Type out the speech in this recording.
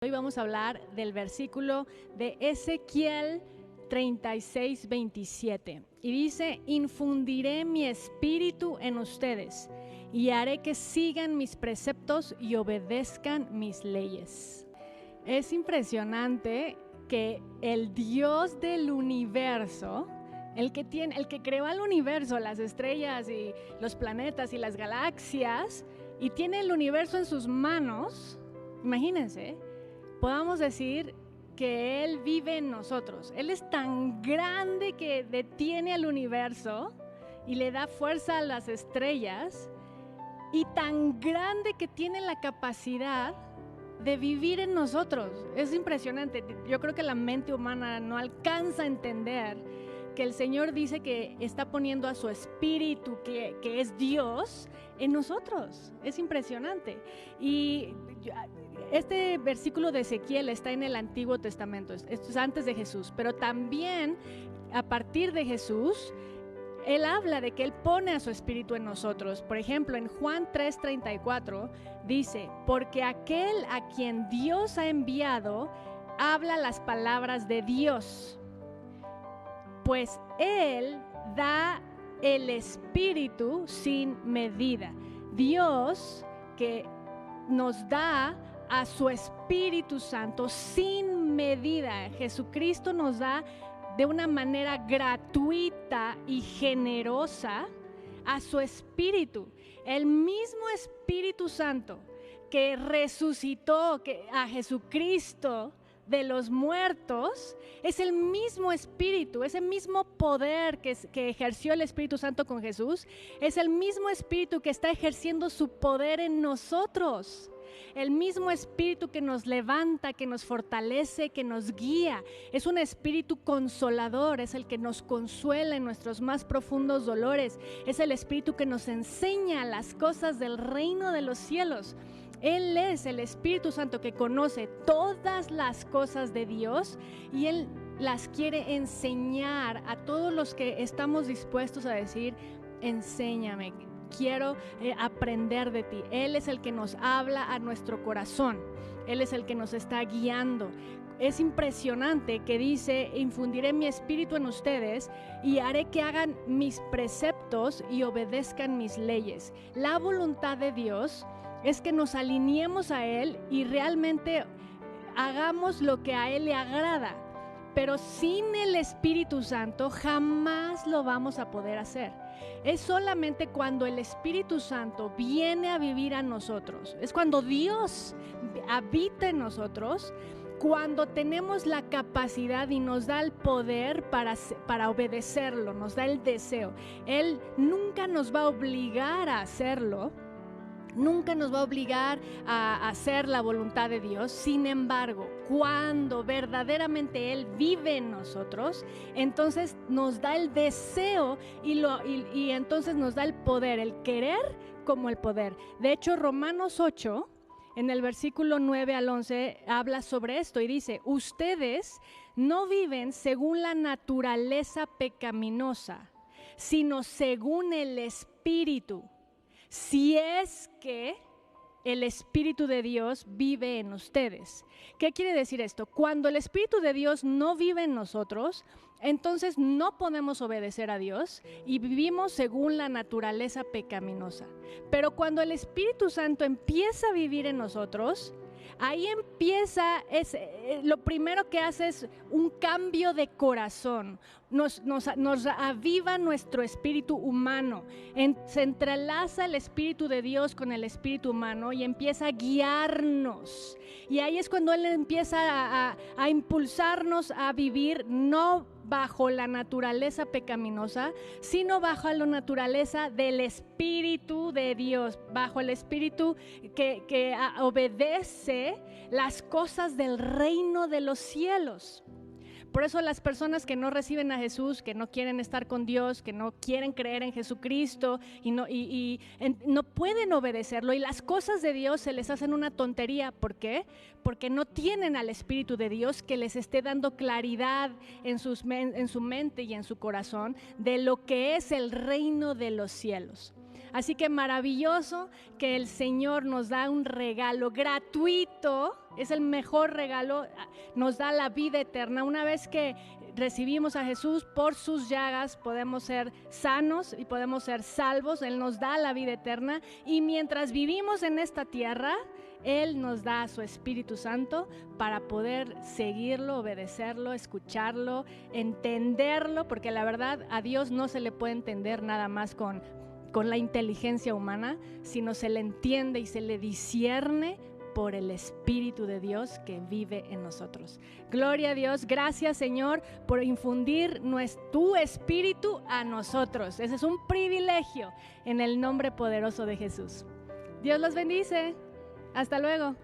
Hoy vamos a hablar del versículo de Ezequiel 36:27 y dice: infundiré mi espíritu en ustedes y haré que sigan mis preceptos y obedezcan mis leyes. Es impresionante que el Dios del universo, el que creó el universo, las estrellas y los planetas y las galaxias, y tiene el universo en sus manos, imagínense, podamos decir que Él vive en nosotros. Él es tan grande que detiene al universo y le da fuerza a las estrellas, y tan grande que tiene la capacidad de vivir en nosotros. Es impresionante. Yo creo que la mente humana no alcanza a entender que el Señor dice que está poniendo a su espíritu, que es Dios, en nosotros. Es impresionante. Y este versículo de Ezequiel está en el Antiguo Testamento, esto es antes de Jesús, pero también a partir de Jesús, Él habla de que Él pone a su espíritu en nosotros. Por ejemplo, en Juan 3:34 dice: porque aquel a quien Dios ha enviado habla las palabras de Dios, pues Él da el espíritu sin medida. Dios que nos da a su Espíritu Santo sin medida. Jesucristo nos da de una manera gratuita y generosa a su Espíritu. El mismo Espíritu Santo que resucitó a Jesucristo de los muertos es el mismo Espíritu, ese mismo poder que ejerció el Espíritu Santo con Jesús, es el mismo Espíritu que está ejerciendo su poder en nosotros. El mismo espíritu que nos levanta, que nos fortalece, que nos guía. Es un espíritu consolador, es el que nos consuela en nuestros más profundos dolores. Es el espíritu que nos enseña las cosas del reino de los cielos. Él es el Espíritu Santo que conoce todas las cosas de Dios y Él las quiere enseñar a todos los que estamos dispuestos a decir: enséñame, quiero aprender de ti. Él es el que nos habla a nuestro corazón. Él es el que nos está guiando. Es impresionante que dice: infundiré mi espíritu en ustedes y haré que hagan mis preceptos y obedezcan mis leyes. La voluntad de Dios es que nos alineemos a Él y realmente hagamos lo que a Él le agrada. Pero sin el Espíritu Santo jamás lo vamos a poder hacer. Es solamente cuando el Espíritu Santo viene a vivir a nosotros, es cuando Dios habita en nosotros, cuando tenemos la capacidad y nos da el poder para obedecerlo, nos da el deseo. Él nunca nos va a obligar a hacerlo. Nunca nos va a obligar a hacer la voluntad de Dios. Sin embargo, cuando verdaderamente Él vive en nosotros, entonces nos da el deseo y entonces nos da el poder, el querer como el poder. De hecho, Romanos 8, en el versículo 9 al 11, habla sobre esto y dice: ustedes no viven según la naturaleza pecaminosa, sino según el Espíritu, si es que el Espíritu de Dios vive en ustedes. ¿Qué quiere decir esto? Cuando el Espíritu de Dios no vive en nosotros, entonces no podemos obedecer a Dios y vivimos según la naturaleza pecaminosa. Pero cuando el Espíritu Santo empieza a vivir en nosotros, ahí empieza, lo primero que hace es un cambio de corazón, nos aviva nuestro espíritu humano, se entrelaza el Espíritu de Dios con el espíritu humano y empieza a guiarnos. Y ahí es cuando Él empieza a impulsarnos a vivir no bajo la naturaleza pecaminosa, sino bajo la naturaleza del Espíritu de Dios, bajo el Espíritu que obedece las cosas del reino de los cielos. Por eso las personas que no reciben a Jesús, que no quieren estar con Dios, que no quieren creer en Jesucristo y no pueden obedecerlo, y las cosas de Dios se les hacen una tontería. ¿Por qué? Porque no tienen al Espíritu de Dios que les esté dando claridad en su mente y en su corazón de lo que es el reino de los cielos. Así que maravilloso que el Señor nos da un regalo gratuito Es el mejor regalo, nos da la vida eterna. Una vez que recibimos a Jesús, por sus llagas podemos ser sanos y podemos ser salvos. Él nos da la vida eterna y mientras vivimos en esta tierra, Él nos da su Espíritu Santo para poder seguirlo, obedecerlo, escucharlo, entenderlo, porque la verdad a Dios no se le puede entender nada más con la inteligencia humana, sino se le entiende y se le discierne por el Espíritu de Dios que vive en nosotros. Gloria a Dios, gracias Señor por infundir tu Espíritu a nosotros. Ese es un privilegio en el nombre poderoso de Jesús. Dios los bendice. Hasta luego.